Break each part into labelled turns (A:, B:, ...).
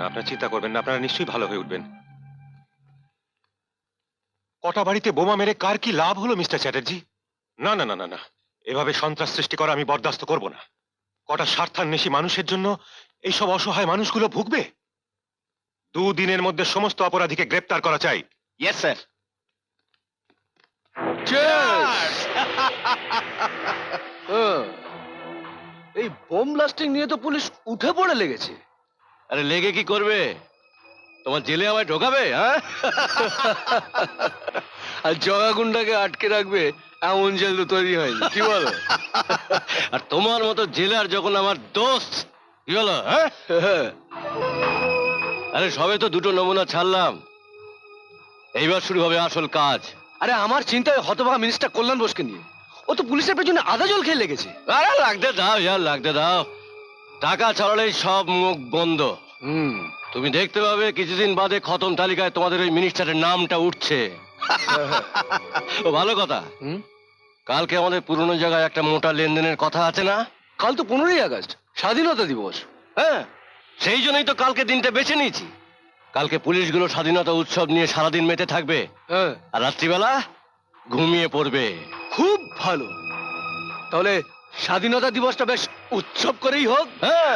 A: না, আপনারা চিন্তা করবেন না, আপনারা নিশ্চয়ই ভালো হয়ে উঠবেন। কটা বাড়িতে বোমা মেরে কার কি লাভ হলো মিস্টার চ্যাটার্জি? না না না না না, এভাবে সন্ত্রাস সৃষ্টি করা আমি বরদাস্ত করব না। কটা স্বার্থান্বেষী মানুষের জন্য এইসব অসহায় মানুষগুলো ভুগবে? 2 দিনের মধ্যে সমস্ত অপরাধীকে গ্রেপ্তার করা চাই।
B: Yes sir.
C: এই বোম ব্লাস্টিং নিয়ে তো পুলিশ উঠে পড়ে লেগেছে।
B: আরে লেগে কি করবে? তোমার জেলে আমায় ঢোকাবে? হ্যাঁ,
C: আর জগাগুন্ডাকে আটকে রাখবে এমন জেল তো তৈরি হয়নি, কি বলো?
B: আর তোমার মতো জেলার যখন আমার দোস্ত, কি হলো? হ্যাঁ, আরে সবে তো 2টো নমুনা ছাড়লাম, এইবার শুরু হবে আসল কাজ।
C: আরে আমার চিন্তায় হতভাগা মিনিস্টার কল্যাণ বোসকে নিয়ে। ও তো পুলিশের পেছনে আদা জল খেয়ে লেগেছে।
B: আরে লাগতে দাও ইয়ার, লাগতে দাও। টাকা ছড়ালেই সব মুখ বন্ধ। তুমি দেখতে পাবে কিছুদিন বাদে খতম তালিকায় তোমাদের ওই মিনিস্টারের নামটা উঠছে। ও ভালো কথা, কালকে আমাদের পুরনো জায়গায় একটা মোটা লেনদেনের কথা আছে না?
C: কাল তো 15ই আগস্ট, স্বাধীনতা দিবস।
B: হ্যাঁ, সেই জন্যই তো কালকে দিনটা বেছে নিয়েছি। কালকে পুলিশগুলো স্বাধীনতা উৎসব নিয়ে সারাদিন মেতে থাকবে, আর রাত্রিবেলা ঘুমিয়ে পড়বে।
C: খুব ভালো, তাহলে স্বাধীনতা দিবসটা বেশ উৎসব করেই হোক।
B: হ্যাঁ।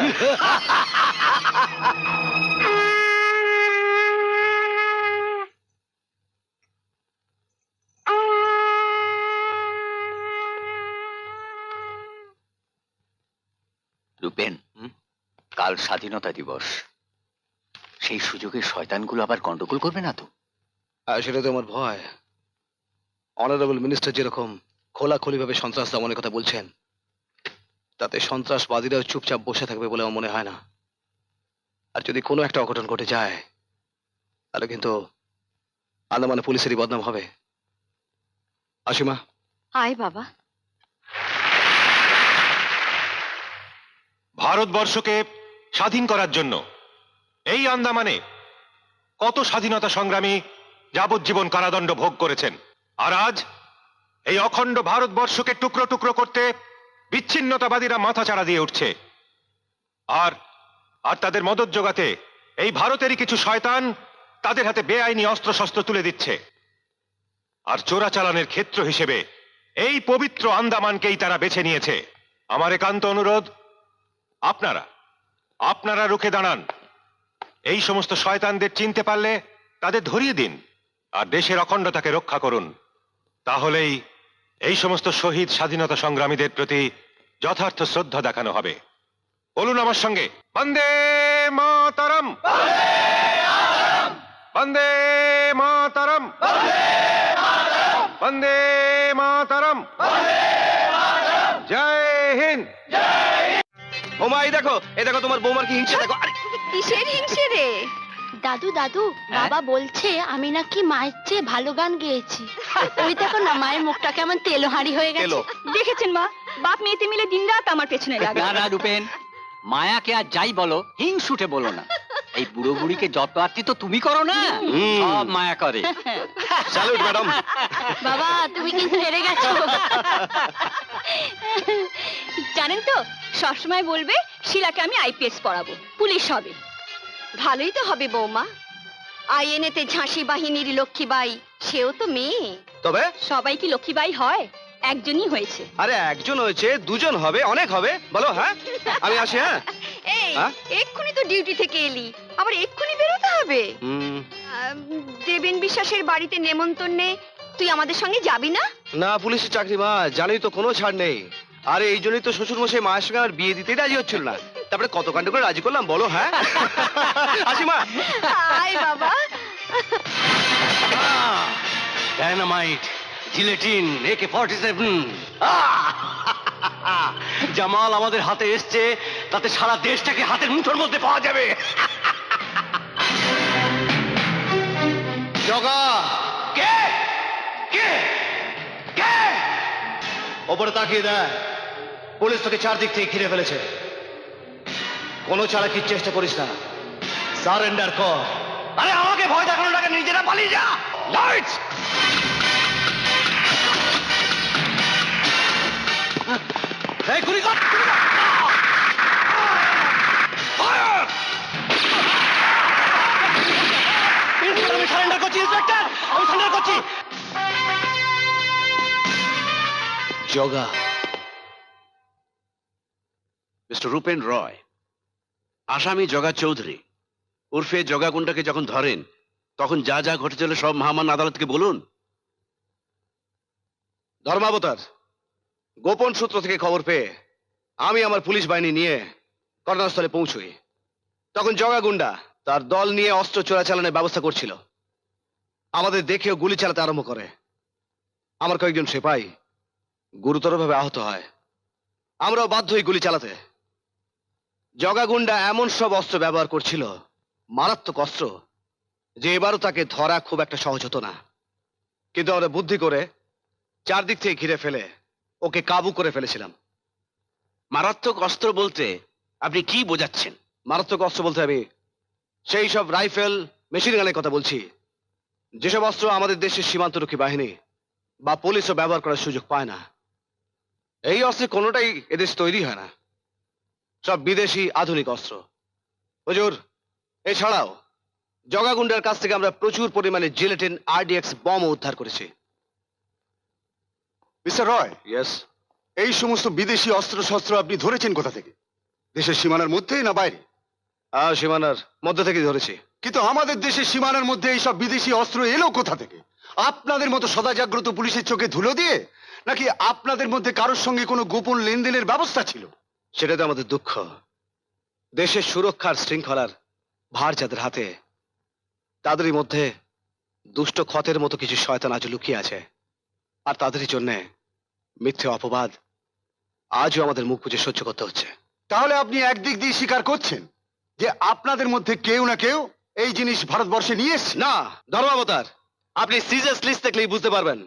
D: রূপেন, কাল স্বাধীনতা দিবস, সেই সুযোগে শয়তানগুলো আবার গন্ডগোল করবে না তো?
C: সেটা তো আমার ভয়। অনারেবল মিনিস্টার যেরকম খোলাখুলি ভাবে সন্ত্রাস দমনের কথা বলছেন, তাতে সন্ত্রাসবাদীরাও চুপচাপ বসে থাকবে বলে আমার মনে হয় না। আর যদি কোনো একটা অঘটন ঘটে যায়, তাহলে কিন্তু আন্দামানে পুলিশেরই বদনাম হবে। আসিমা,
E: আয় বাবা।
A: ভারতবর্ষকে স্বাধীন করার জন্য এই আন্দামানে কত স্বাধীনতা সংগ্রামী যাবজ্জীবন কারাদণ্ড ভোগ করেছেন, আর আজ এই অখণ্ড ভারতবর্ষকে টুকরো টুকরো করতে বিচ্ছিন্নতাবাদীরা মাথাচাড়া দিয়ে উঠছে। আর আর তাদের মদত জোগাতে এই ভারতেরই কিছু শয়তান তাদের হাতে বেআইনি অস্ত্রশস্ত্র তুলে দিচ্ছে। আর চোরাচালানের ক্ষেত্র হিসেবে এই পবিত্র আন্দামানকেই তারা বেছে নিয়েছে। আমার একান্ত অনুরোধ, আপনারা আপনারা রুখে দাঁড়ান। এই সমস্ত শয়তানদের চিনতে পারলে তাদের ধরিয়ে দিন, আর দেশের অখণ্ডতাকে রক্ষা করুন। তাহলেই এই সমস্ত শহীদ স্বাধীনতা সংগ্রামীদের প্রতি যথার্থ শ্রদ্ধা দেখানো হবে। বলুন আমার সঙ্গে, বন্দে মাতরম, বন্দে মাতরম, বন্দে মাতরম, জয় হিন্দ।
C: ওমা, এই দেখো তোমার বৌমার কি হিংসা দেখো।
E: কিসের হিংসে রে? দাদু দাদু, বাবা বলছে আমি নাকি মায়ের চেয়ে ভালো গান গেয়েছি। ওই দেখো না, মায়ের মুখটা কেমন তেলোহাঁড়ি হয়ে গেছে।
F: দেখেছেন মা, বাপ মেয়েতে মিলে দিনরাত আমার পেছনে লাগে।
D: না রূপেন, মায়াকে আর যাই বলো, হিংসুটে বলো না। এই বুড়ো বুড়িকে যত আত্মি তো তুমি করো না, সব মায়া করে।
C: Salute madam.
E: বাবা তুমি কিন্তু হেরে গেছো।
F: জানেন তো, সবসময় বলবে শিলাকে আমি আইপিএস পড়াবো, পুলিশ হবে।
E: ভালোই তো হবে বৌমা। আইএনএতে ঝাঁসি বাহিনীর লক্ষ্মীবাই, সেও তো মেয়ে।
C: তবে
F: সবাই কি লক্ষ্মীবাই হয়? একজনই হয়েছে।
C: আরে একজন হয়েছে, দুজন হবে, অনেক হবে। বলো হ্যাঁ, আমি আসি। হ্যাঁ,
E: এই
C: হ্যাঁ?
E: এক্ষুনি তো ডিউটি থেকে এলি, আবার এক্ষুনি বেরোতে হবে? দেবেন বিশ্বাসের বাড়িতে নেমন্তন্নে তুই আমাদের সঙ্গে যাবি না?
C: না, পুলিশের চাকরি মা, জানি তো কোনো ছাড় নেই। আরে এই জন্যই তো শ্বশুর মশাই মায়ের সঙ্গে আমার বিয়ে দিতেই রাজি হচ্ছিল না। তারপরে কত কাণ্ড করে রাজি করলাম, বলো। হ্যাঁ, আসি মা।
E: আয় বাবা।
B: ডায়নামাইট, জিলেটিন, AK-47, জামাল আমাদের হাতে এসছে, তাতে সারা দেশটাকে হাতের মুঠোর মধ্যে পাওয়া যাবে।
C: জগা,
B: কে কে কে?
C: ওপরে তাকিয়ে দেয়, পুলিশ তোকে চারদিক থেকে ঘিরে ফেলেছে। কোনো চালাকির চেষ্টা করিস না, সারেন্ডার কর।
B: আরে আমাকে ভয় দেখানোর আগে নিজেরা পালিয়ে যা। লাইটস! এই গুলি কর! ফায়ার! করছি ইন্সপেক্টর, আমি সান্ডার করছি।
C: জগা,
G: মিস্টার রূপেন রয়, আসামি জগা চৌধুরী উর্ফে জগা গুন্ডাকে যখন ধরেন তখন যা যা ঘটেছিল সব মহামান্য আদালতকে বলুন।
C: ধর্মাবতার, গোপন সূত্র থেকে খবর পেয়ে আমি আমার পুলিশ বাহিনী নিয়ে ঘটনাস্থলে পৌঁছই। তখন জগা গুন্ডা তার দল নিয়ে অস্ত্র চোরাচালানের ব্যবস্থা করছিল। আমাদের দেখেও গুলি চালাতে আরম্ভ করে। আমার কয়েকজন সিপাই গুরুতরভাবে আহত হয়। আমরাও বাধ্য হই গুলি চালাতে। জগা গুন্ডা এমন সব অস্ত্র ব্যবহার করছিল, মারাত্মক অস্ত্র, যে এবারও তাকে ধরা খুব একটা সহজ হতো না। কিন্তু আমরা বুদ্ধি করে চারদিক থেকে ঘিরে ফেলে ওকে কাবু করে ফেলেছিলাম।
G: মারাত্মক অস্ত্র বলতে আপনি কি বোঝাচ্ছেন?
C: মারাত্মক অস্ত্র বলতে আমি সেই সব রাইফেল, মেশিন গানের কথা বলছি, যেসব অস্ত্র আমাদের দেশের সীমান্তরক্ষী বাহিনী বা পুলিশও ব্যবহার করার সুযোগ পায় না। এই অস্ত্রের কোনোটাই এদেশ তৈরি হয় না, সব বিদেশি আধুনিক অস্ত্র। হুজুর, এছাড়াও জগাগুন্ডার কাছ থেকে আমরা প্রচুর পরিমাণে জিলেটিন RDX বমও উদ্ধার করেছি।
H: মিস্টার রয়,
C: ইয়েস।
H: এই সমস্ত বিদেশি অস্ত্রশস্ত্র আপনি ধরেছেন কোথা থেকে? দেশের সীমানার মধ্যে না বাইরে?
C: সীমানার মধ্যে থেকে ধরেছি।
H: কিন্তু আমাদের দেশের সীমানার মধ্যে এইসব বিদেশি অস্ত্র এলো কোথা থেকে? আপনাদের মতো সদা জাগ্রত পুলিশের চোখে ধুলো দিয়ে, নাকি আপনাদের মধ্যে কারোর সঙ্গে কোনো গোপন লেনদেনের ব্যবস্থা ছিল?
C: সেটা তো আমাদের দুঃখ। দেশের সুরক্ষার শৃঙ্খলার ভার যাদের হাতে, তাদেরই মধ্যে দুষ্ট ক্ষতের মতো কিছু শয়তান আজ লুকিয়ে আছে। আর তাদেরই জন্য মিথ্যে অপবাদ আজও আমাদের মুখ বুজে সহ্য করতে হচ্ছে।
H: তাহলে আপনি একদিক দিয়ে স্বীকার করছেন যে আপনাদের মধ্যে কেউ না কেউ এই জিনিস ভারতবর্ষে নিয়ে এসছে?
C: না, ধর্মাবতার, আপনি সিজার্স লিস্ট দেখলেই বুঝতে পারবেন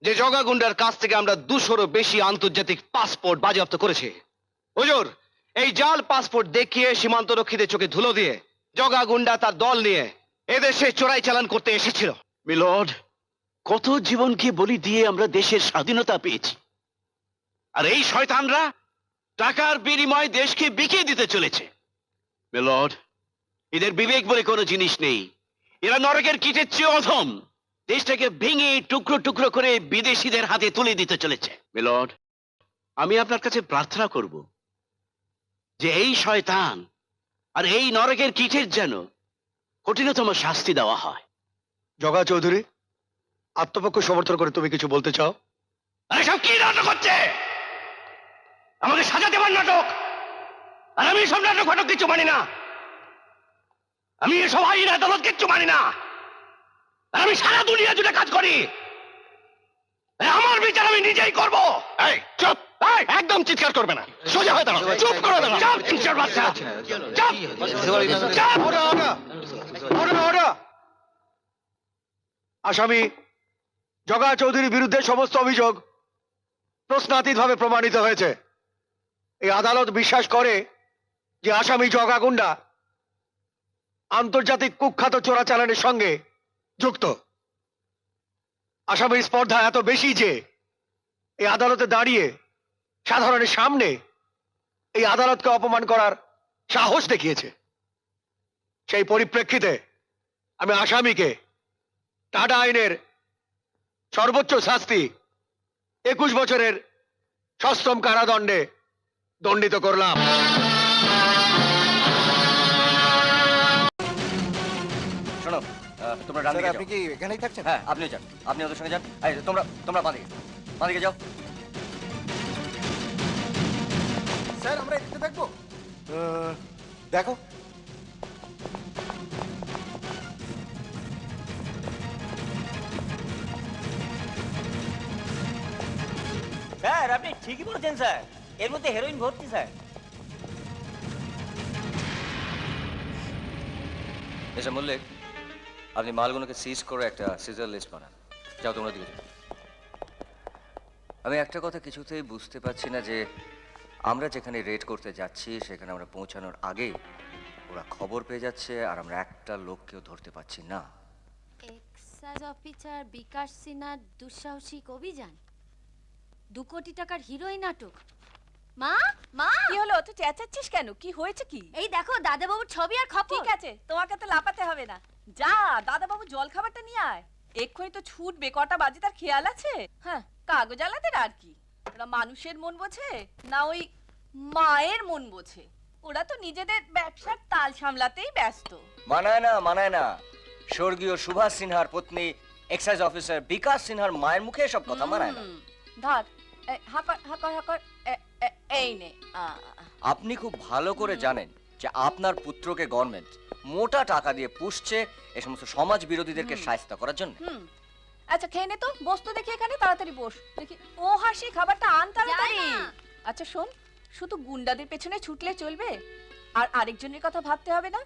C: যে জগা গুন্ডার কাছ থেকে আমরা 200-রও বেশি আন্তর্জাতিক পাসপোর্ট বাজেয়াপ্ত করেছি। হুজুর, এই জাল পাসপোর্ট দেখিয়ে সীমান্তরক্ষীদের চোখে ধুলো দিয়ে জগা গুন্ডা তার দল নিয়ে এদেশে চোরাই চালান করতে এসেছিল।
G: মিলর্ড, কত জীবনকে বলি দিয়ে আমরা দেশের স্বাধীনতা পেয়েছি, আর এই শয়তানরা টাকার বিনিময়ে দেশকে বিকিয়ে দিতে চলেছে। মিলর্ড, এদের বিবেক বলে কোনো জিনিস নেই। এরা নরকের কীটের চেয়ে অধম। দেশটাকে ভেঙে টুকরো টুকরো করে বিদেশিদের হাতে তুলে দিতে চলেছে। মিলর্ড, আমি আপনার কাছে প্রার্থনা করব যে এই শয়তান আর এই নরকের কীটের যেন কঠিনতম শাস্তি দেওয়া হয়।
H: জগা চৌধুরী, আত্মপক্ষ সমর্থন করে তুমি কিছু বলতে চাও?
G: আরে সব কি নাটক হচ্ছে? আমাকে সাজা দেবার নাটক? আর আমি সব নাটক ফাটক কিচ্ছু মানি না। আমি এসব আইন আদালত কিচ্ছু মানি না। আর আমি সারা দুনিয়া জুড়ে কাজ করি। আমার বিচার আমি নিজেই করব। এই চুপ! এই, একদম চিৎকার করবে না, সোজা হয়ে দাঁড়াও। চুপ করে দাঁড়াও। চুপ, চিৎকার বাচ্চা। চুপ! চুপ!
H: Order! আসামি জগা চৌধুরীর বিরুদ্ধে সমস্ত অভিযোগ প্রশ্নাতীতভাবে প্রমাণিত হয়েছে। এই আদালত বিশ্বাস করে যে আসামি জগা গুন্ডা আন্তর্জাতিক কুখ্যাত চোরাচালানের সঙ্গে যুক্ত। আসামির স্পর্ধা এত বেশি যে এই আদালতে দাঁড়িয়ে সাধারণের সামনে এই আদালতকে অপমান করার সাহস দেখিয়েছে। সেই পরিপ্রেক্ষিতে আমি আসামিকে টাটা আইনের সর্বোচ্চ শাস্তি 21 বছরের সশ্রম কারাদণ্ডে দণ্ডিত করলাম।
B: শোনো, তোমরা ডান দিকে যাও।
I: কি এখানেই থাকছেন?
B: হ্যাঁ, আপনিও যান, আপনি ওদের সঙ্গে যান। এই, তোমরা বাঁদিকে যাও।
I: স্যার, আমরা এদিকে থাকবো। দেখো,
J: স্যার আপনি ঠিকই বলেছেন স্যার, এর মধ্যে হেরোইন ভর্তি স্যার।
B: মিস্টার মল্লিক, আপনি মালগুলোকে সিজ করে একটা সিজার লিস্ট বানান। যাও, তোমরা দিকে যাও। আমি একটা কথা কিছুতেই বুঝতে পারছি না যে আমরা যেখানে রেড করতে যাচ্ছি সেখানে আমরা পৌঁছানোর আগেই ওরা খবর পেয়ে যাচ্ছে, আর আমরা একটা লোককেও ধরতে পারছি না।
E: এক্সাইজ অফিসার বিকাশ সিনহার দুঃসাহসিক অভিযান, 2 কোটি টাকার হিরোইন নাটক। মা, মা,
F: কি হলো? তুই চেঁচাচ্ছিস কেন? কি হয়েছে কি?
E: এই দেখো দাদাবাবুর ছবি আর খবর।
F: ঠিক আছে, তোমাকে তো লাপাতে হবে না। যা দাদা বাবু জল খাবারটা নিয়ে আয়, এক্ষুনি তো ছুটবে, কটা বাজে তার খেয়াল আছে? হ্যাঁ, কাগজ আলাদের আর কি, ওরা মানুষের মন বোঝে না ওই মায়ের মন বোঝে? ওরা তো নিজেদের ব্যবসার তাল সামলাতেই ব্যস্ত।
J: মানায় না স্বর্গীয় সুভাষ সিনহার পত্নী এক্সাইজ অফিসার বিকাশ সিনহার মায়ের মুখে এসব কথা মানায় না।
F: ধর, হাকর এই নে।
J: আপনি খুব ভালো করে জানেন যে আপনার পুত্রকে গভর্নমেন্ট মোটা টাকা দিয়ে পুষছে এই সমস্ত সমাজ বিরোধীদেরকে শায়েস্তা করার জন্য।
F: আচ্ছা খেয়ে নে তো, বস তো দেখি এখানে, তাড়াতাড়ি বস দেখি। ও হাসি, খাবারটা আন তাড়াতাড়ি। আচ্ছা শোন, শুধু গুন্ডাদের পেছনে ছুটলে চলবে? আর আরেকজনের কথা ভাবতে হবে না?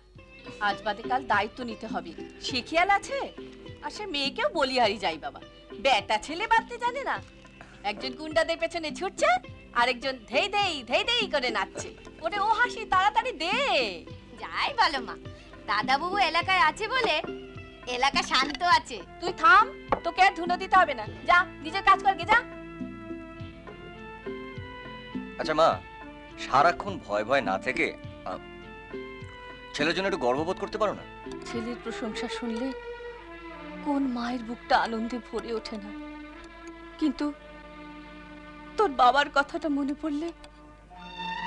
F: আজ বাদে কাল দায়িত্ব নিতে হবে, সে খেয়াল আছে? আর সে মেয়েকেও বলিহারি যাই বাবা, বেটা ছেলে বাঁধতে জানে না। একজন গুন্ডাদের পেছনে ছুটছে, আরেকজন ধেই ধেই করে নাচছে। ওরে ও হাসি, তাড়াতাড়ি দে।
E: যাই বলো মা, দাদা বাবু এলাকায় আছে বলে এলাকা শান্ত আছে।
F: তুই থাম, তোকে আর ধুনো দিতে হবে না, যা নিজের কাজ কর গে, যা।
J: আচ্ছা মা, সারাক্ষণ ভয় ভয় না থেকে ছেলের জন্য একটু গর্ববোধ করতে পারো না?
F: ছেলের প্রশংসা শুনলে কোন মায়ের বুকটা আনন্দে ভরে ওঠে না, কিন্তু তোর বাবার কথাটা মনে পড়লে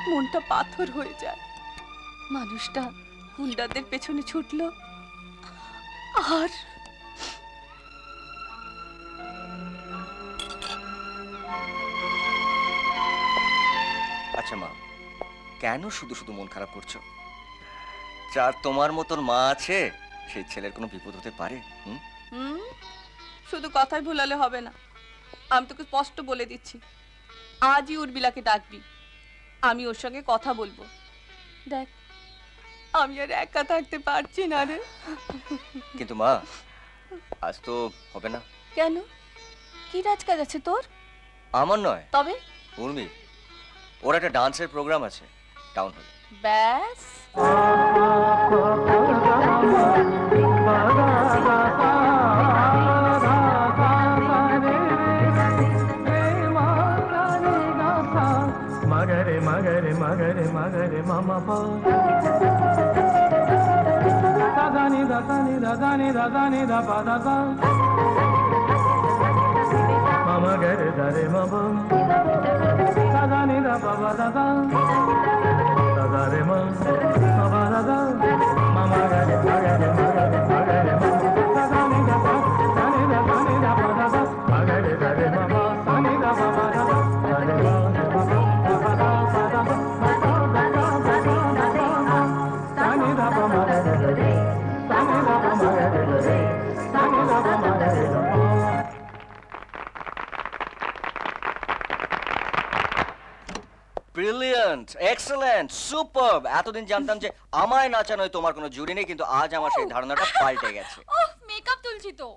F: মনটা পাথর হয়ে যায়। মানুষটা গুন্ডাদের পেছনে ছুটলো আর
J: আচ্ছা মা, কেন শুধু শুধু মন খারাপ করছো? যার তোমার মতন মা আছে সেই ছেলের কোনো বিপদ হতে পারে?
F: শুধু কথাই ভুলালে হবে না, আমি তোকে স্পষ্ট বলে দিচ্ছি, আজই উর্বিলাকে ডাকবি, আমি ওর সঙ্গে কথা বলবো। দেখ, আমি আর একা থাকতে পারছি না রে।
J: কিন্তু মা, আজ তো হবে না।
F: কেন, কি রাজকাজ আছে তোর?
J: আমার নয়,
F: তবে
J: উর্মি, ওর একটা ডান্সের প্রোগ্রাম আছে টাউন হলে।
F: ব্যাস,
H: মগরে মগরে মগরে মগরে মামা পা দাদানি দাদানি দাদানি দাদানি দা পা দাদা মামা গরে দরে মামা দাদানি দা বাবা দাদা দাদা রে মা বাবা দাদা মামা গরে মগরে মগরে মগরে মামা দাদানি দা দাদানি দাদানি দা পা দাদা মগরে দরে মামা দানি দা বাবা দাদা দরে মা
J: ব্রিলিয়ান্ট, এক্সেলেন্ট, সুপারব। এতদিন জানতাম যে আমায় নাচানোয় তোমার কোনো জুড়ি নেই, কিন্তু আজ আমার সেই ধারণাটা পাল্টে গেছে।
F: ওহ মেকআপ তুলছি তো।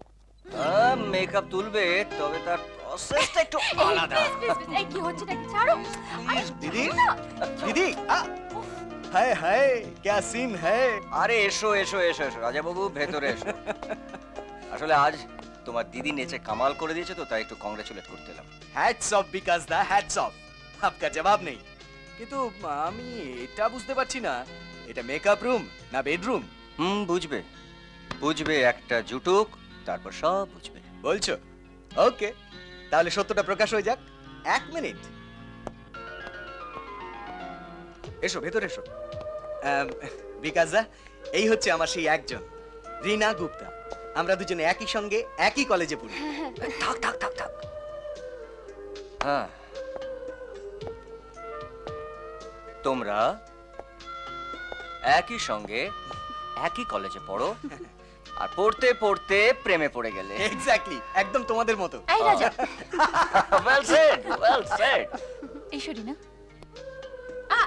J: মেকআপ তুলবে, তবে তার প্রসেসটা একটু আলাদা।
F: এই কি হচ্ছে নাকি, ছাড়ো।
I: दीदी दीदी हाय हाय क्या सीन है।
J: আরে এসো এসো এসো এসো রাজাবাবু, ভেতরে এসো। আসলে আজ তোমার দিদি নেচে কামাল করে দিয়েছে, তো তাই একটু কংগ্রেচুলেট করতে এলাম।
I: হ্যাটস অফ বিকাশ দা, হ্যাটস অফ। আপনার জবাব নেই, কিন্তু আমি এটা বুঝতে পারছি না, এটা মেকআপ রুম না বেডরুম?
J: বুঝবে বুঝবে, একটা জুটুক, তারপর সব বুঝবে।
I: বলছো? ওকে, তাহলে সত্যটা প্রকাশ হয়ে যাক। 1 মিনিট, এসো ভেতরে এসো। বিকাশ দা, এই হচ্ছে আমার সেই একজন, রিনা গুপ্তা। আমরা দুজনে একই সঙ্গে একই কলেজে পড়ি।
J: থাক থাক থাক থাক। হ্যাঁ, তোমরা একই সঙ্গে একই কলেজে পড়ো, আর পড়তে পড়তে প্রেমে পড়ে গেলে।
I: এক্স্যাক্টলি, একদম তোমাদের মতো।
F: এই রাজা,
J: ওয়েল সেড, ওয়েল সেড।
F: এই সরি না।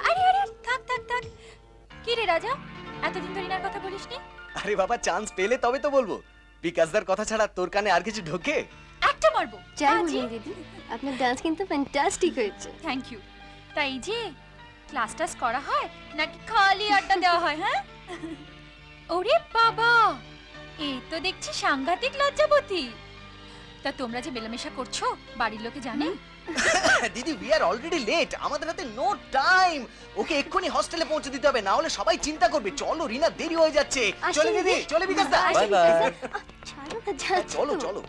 F: আরে আরে থাক থাক থাক। কি রে রাজা, এতদিন ধরে রিনার কথা বলিসনি?
I: আরে বাবা, চান্স পেলে তবে তো বলবো। বিকাশদার কথা ছাড়া তোর কানে আর কিছু ঢোকে?
F: একটা মারবো।
E: জয় মুরলি দিদি, আপনার ডান্স কিন্তু ফ্যান্টাস্টিক হয়েছে।
F: Thank you. তাই যে ক্লাস টাস করা হয় নাকি খালি আড্ডা দেওয়া হয়? হ্যাঁ, ওরে বাবা, এই তো দেখছি সাংঘাতিক লজ্জাবতী। তা তোমরা যে মেলামেশা করছো বাড়ির লোকে জানে?
I: দিদি উই আর অলরেডি লেট, আমাদের হাতে নো টাইম। ওকে এক্ষুনি হস্টেলে পৌঁছে দিতে হবে, না হলে সবাই চিন্তা করবে। চলো রিনা, দেরি হয়ে যাচ্ছে। চলে দিদি, চলে বিকাশ দা।
J: Bye bye.
E: ছাড়ো না, যাচ্ছি
I: চলো
E: তো।
I: চলো।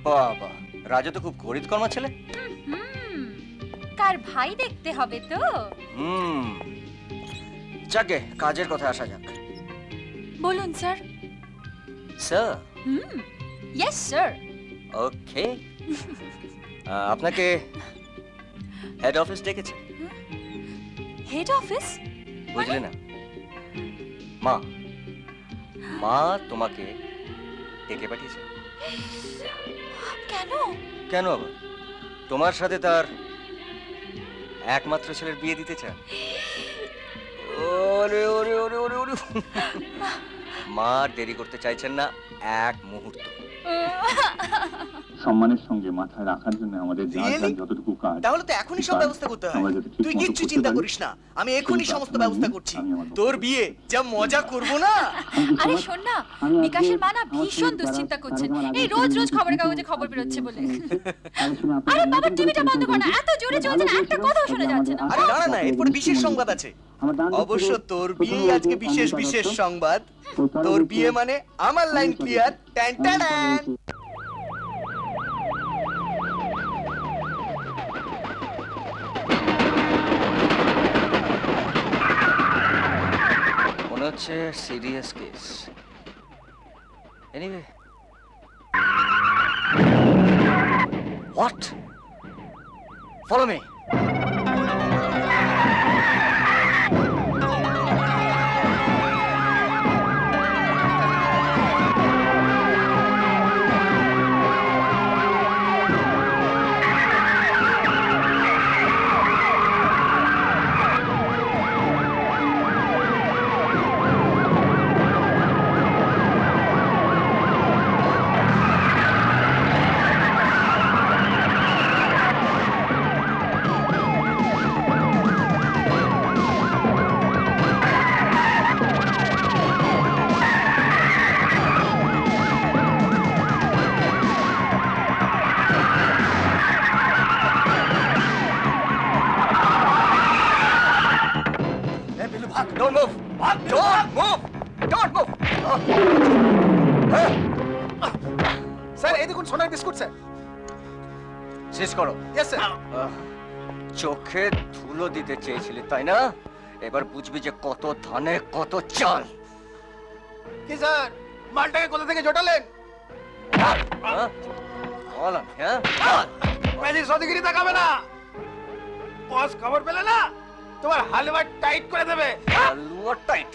J: বাবা, রাজু তো খুব গরিব কর্মা ছেলে।
F: কার ভাই দেখতে হবে তো।
J: হুম, যাকে কাজের কথা আসা যাক।
F: বলুন sir.
J: Sir,
F: yes sir.
J: Okay. আপনাকে হেড অফিস ডেকেছে,
F: হেড অফিস?
J: বুঝলে না? মা, মা তোমাকে ডেকে পাঠিয়েছে।
F: কেন?
J: কেন আবার? তোমার সাথে তার একমাত্র ছেলের বিয়ে দিতে চান। ওরে ওরে ওরে ওরে ওরে। মা আর দেরি করতে চাইছেন না এক মুহূর্ত।
H: সম্মানের সঙ্গে মাথায় রাখার জন্য আমাদের যা যা
I: Really?
H: যতটুকু কাজ
I: তাহলে তো এখনই সব ব্যবস্থা করতে হয়।
H: আমরা যাতে ঠিক
I: তুই
H: মতো
I: কিচ্ছু
H: করতে
I: চিন্তা
H: পারি,
I: করিস না, আমি এখনই
H: সেই
I: সমস্ত
H: প্রার্থনা
I: ব্যবস্থা
H: নিয়ে
I: করছি।
H: আমি আমার
I: তোর বিয়ে যা মজা করবো না।
F: আরে শোন না, বিকাশের মা না ভীষণ দুশ্চিন্তা করছেন এই রোজ রোজ খবরের কাগজে খবর বেরোচ্ছে বলে। আরে বাবা, টিভিটা বন্ধ কর না, এত জোরে চলছে না, একটা কথাও শোনা যাচ্ছে না।
I: আরে দাঁড়া না, এরপরে বিশেষ সংবাদ আছে। অবশ্য তোর বিয়ে আজকে বিশেষ বিশেষ সংবাদ। তোর বিয়ে মানে আমার লাইন ক্লিয়ার। Tan tan.
J: মনে হচ্ছে serious case. Anyway, what? Follow me. Don't move! Don't move! Don't move!
I: Sir এই দেখুন সোনার বিস্কুট স্যার।
J: শেষ করো।
I: Yes sir.
J: চোখে ধুলো দিতে চেয়েছিলি তাই না? এবার বুঝবি যে কত ধানে কত চাল।
I: কি স্যার, মালটাকে কোথা থেকে জোটালেন?
J: হ্যাঁ? বল আমি, হ্যাঁ? বল।
I: ম্যাজিক সদিগিরি দেখাবে না। বস খবর পেলে না, তোমার হালুয়া টাইট করে দেবে।
J: হালুয়া টাইট।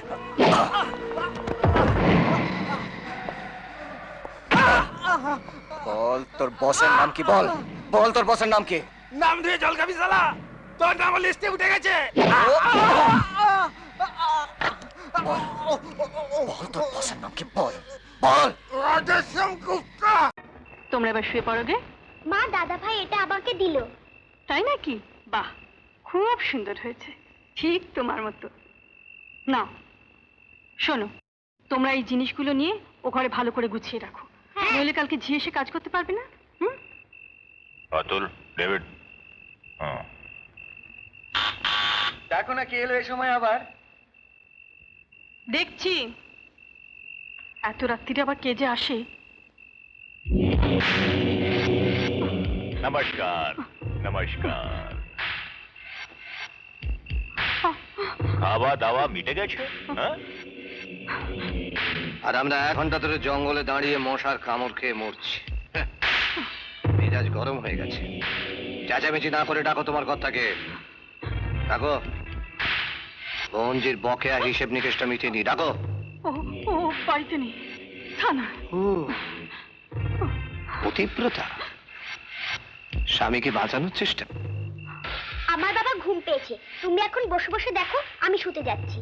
J: বল তোর বসের নাম কি? বল বল তোর বসের নাম কি?
I: নাম ধুয়ে জল খাবি শালা, তোর নাম লিস্টে উঠে গেছে।
J: বল তোর বসের নাম কি? বল বল।
I: রাজেশ্যাম গুপ্তা।
K: তোমরা এবার শুয়ে পড়ো গে।
E: মা, দাদা ভাই এটা আমাকে দিল।
K: তাই নাকি? বাহ, খুব সুন্দর হয়েছে, ঠিক তোমার মতো। নাও শোনো, তোমরা এই জিনিসগুলো নিয়ে ও ঘরে ভালো করে গুছিয়ে রাখো, নইলে কালকে ঝি এসে কাজ করতে পারবে না।
A: অতুল, ডেভিড।
I: দেখো না কে এলো এই সময় আবার।
K: দেখছি এত রাত্রিরে আবার কে যে আসে।
A: নমস্কার নমস্কার। খাওয়া দাওয়া মিটে গেছে?
C: আর আমরা 1 ঘন্টা ধরে জঙ্গলে দাঁড়িয়ে মশার কামড় খেয়ে মরছি। মেজাজ গরম হয়ে গেছে। চেঁচামেচি না করে ডাকো তোমার কর্তাকে। ডাকো। বঞ্জির বকেয়া হিসেব নিকেশটা মিটিয়ে নি। ডাকো।
K: ও ও বাড়িতে নেই, থানা।
C: পতিব্রতা, স্বামীকে বাঁচানোর চেষ্টা।
E: আমার বাবা ঘুম পেয়েছে, তুমি এখন বসে বসে দেখো, আমি শুতে যাচ্ছি।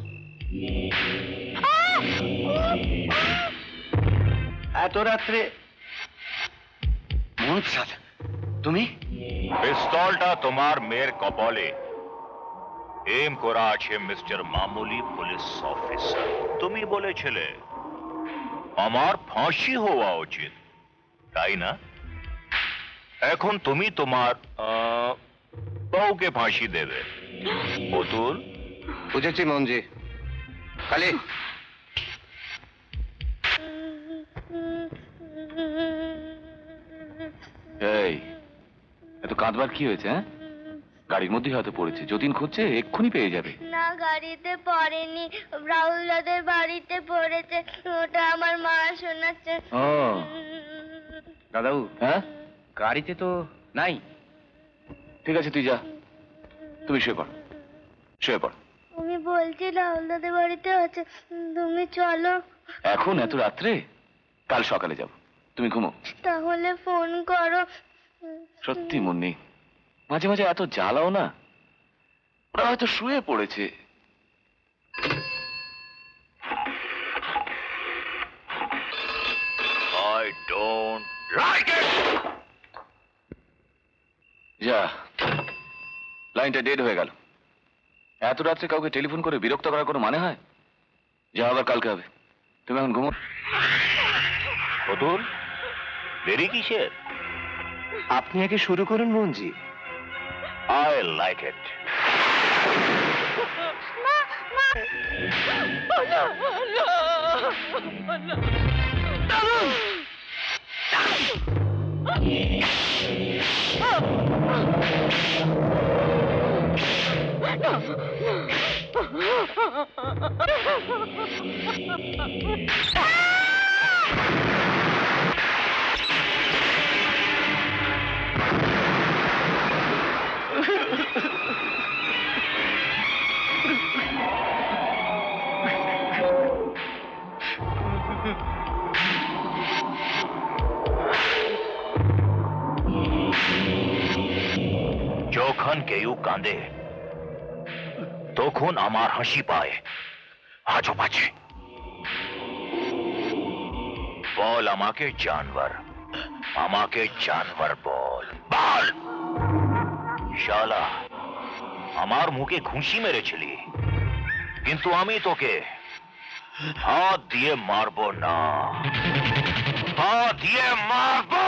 C: এত রাত্রে মনসাদ, তুমি?
A: পিস্তলটা তোমার মেয়ের কপালে এম করা আছে মিস্টার মামুলি পুলিশ অফিসার। তুমি বলেছিলে আমার ফাঁসি হওয়া উচিত।
L: তাই না? এখন তুমি তোমার বউকে ফাঁসি দেবে। অতুল,
C: বুঝেছি মঞ্জি। কালি,
L: এই এত কাঁদবার কি হয়েছে? হ্যাঁ, গাড়ির মধ্যেই হয়তো পড়েছে। যতীন খুঁজছে, এক্ষুনি পেয়ে যাবে।
E: না, গাড়িতে পড়েনি, রাহুল দাদের বাড়িতে পড়েছে। ওটা আমার মা শোনাচ্ছে।
L: ও দাদাবু, হ্যাঁ গাড়িতে তো নাই। ঠিক আছে, তুই যা, তুমি শুয়ে পড়, শুয়ে পড়।
E: আমি বলছি রাহুল দাদের বাড়িতে আছে, তুমি চলো।
L: এখন এত রাত্রে? কাল সকালে যাব, তুমি ঘুমো।
E: তাহলে ফোন করো।
L: সত্যি মুন্নি, মাঝে মাঝে এত জ্বালাও না। ওরা হয়তো শুয়ে পড়েছে। I don't like it! যা, লাইনটা ডেড হয়ে গেল। এত রাত্রে কাউকে টেলিফোন করে বিরক্ত করার কোনো মানে হয়? যা, আবার কালকে হবে। তুমি এখন ঘুমো। অতুল, দেরি কিসের?
C: আপনি আগে শুরু করুন মঞ্জি।
L: I like it. যখন কেউ কাঁদে তখন আমার হাসি পায়। আজও পাচ্ছে। বল আমাকে জানবার, আমাকে জানবার বল, বল। শালা, আমার মুখে ঘুষি মেরেছিলি, কিন্তু আমি তোকে হাত দিয়ে মারবো না, হাত দিয়ে মারবো।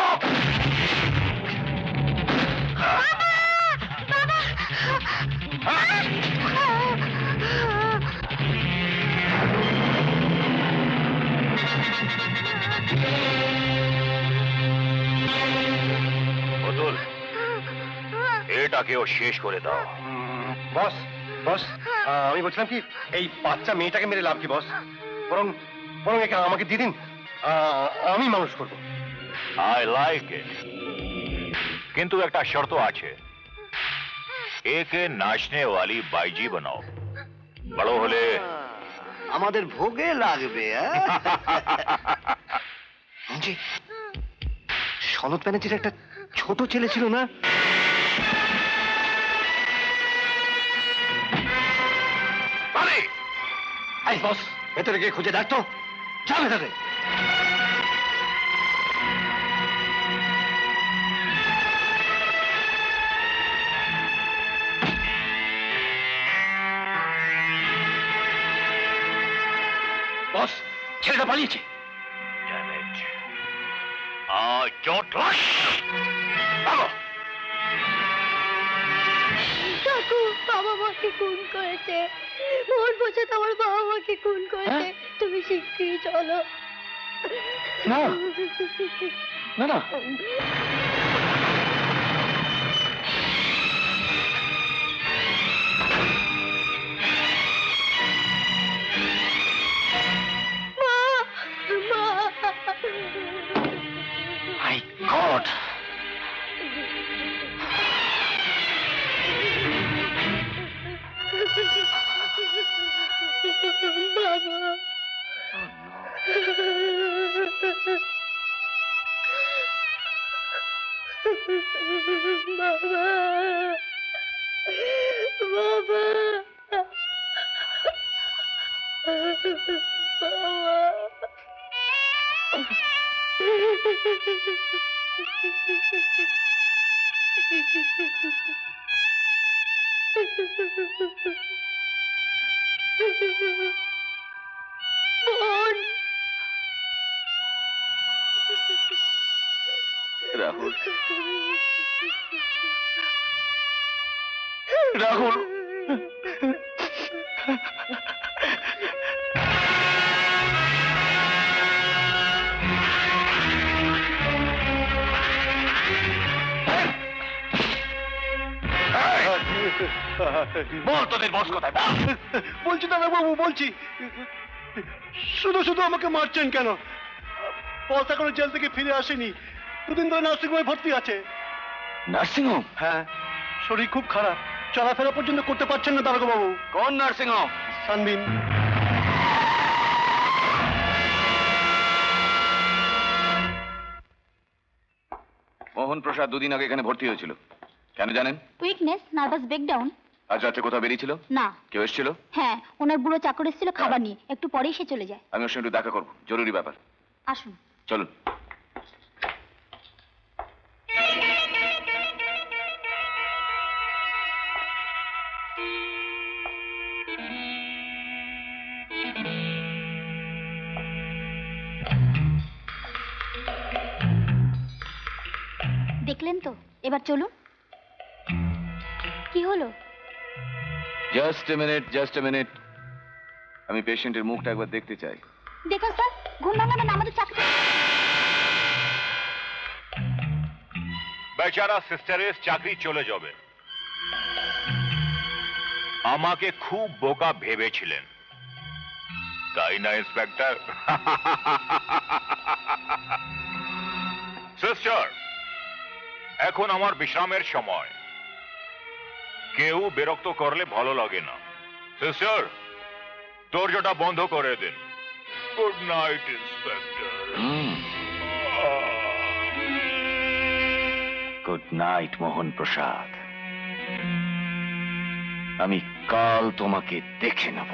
L: অতুল, এটাকেও শেষ করে দাও।
A: বস, বস, আমি বলছিলাম কি, এই বাচ্চা মেয়েটাকে মেরে লাভ কি বস? বরং বরং একে আমাকে দিয়ে দিন, আমি মানুষ করব।
L: আই লাইক ইট, কিন্তু একটা শর্ত আছে। একে নাচনে वाली বাইজি বানাও। বড় হলে
C: আমাদের ভোগে লাগবে। মঞ্জি, সনদ ব্যানার্জির একটা ছোট ছেলে ছিল না? এই বস, ভেতরে গিয়ে খুঁজে দেখ তো। যা ভেতরে। বস, ছেলেটা পালিয়েছে।
L: Damn it. I don't like it. ভাগো।
E: কাকু, বাবা মাকে খুন করেছে। মোহন বসে আমার বাবা মাকে খুন করেছে। তুমি শিগগিরই চলো।
L: না, না, না। My God!
E: বাবা। বাবা, বাবা, বোন।
L: রাহুল, রাহুল, বল তোদের বস কোথায়?
C: বলছি দাদা বাবু, বলছি। শুধু শুধু আমাকে মারছেন কেন? বস এখনো জেল থেকে ফিরে আসেনি, 2 দিন ধরে নার্সিংহোমে ভর্তি আছে।
L: Nursing home?
C: হ্যাঁ, শরীর খুব খারাপ, চলাফেরা পর্যন্ত করতে পারছেন না দারোগা বাবু।
L: কোন নার্সিং হোম?
C: সানবিন।
L: মোহন প্রসাদ 2 দিন আগে এখানে ভর্তি হয়েছিল, কেন জানেন?
E: Weakness, nervous breakdown.
L: আজ রাত্রে কোথাও বেরিয়েছিল?
E: না।
L: কেউ এসেছিল?
E: হ্যাঁ, ওনার বুড়ো চাকর এসেছিল খাবার নিয়ে, একটু পরেই সে চলে যায়।
L: আমি ওর সঙ্গে একটু দেখা করবো, জরুরি ব্যাপার।
E: আসুন।
L: চলুন।
E: দেখলেন তো, এবার চলুন। কি হলো?
L: জাস্ট এ মিনিট, আমি পেশেন্টের মুখটা একবার দেখতে চাই।
E: দেখুন স্যার, ঘুম ভাঙাবেন আমাদের চাকরি।
A: বেচারা সিস্টারের চাকরি চলে যাবে। আমাকে খুব বোকা ভেবেছিলেন, তাই না ইন্সপেক্টর? সিস্টার, এখন আমার বিশ্রামের সময়, কেউ বিরক্ত করলে ভালো লাগে না। সিস্টার, দরজাটা বন্ধ করে দিন। Good night inspector.
L: Good night Mohan Prasad, আমি কাল তোমাকে দেখে নেব।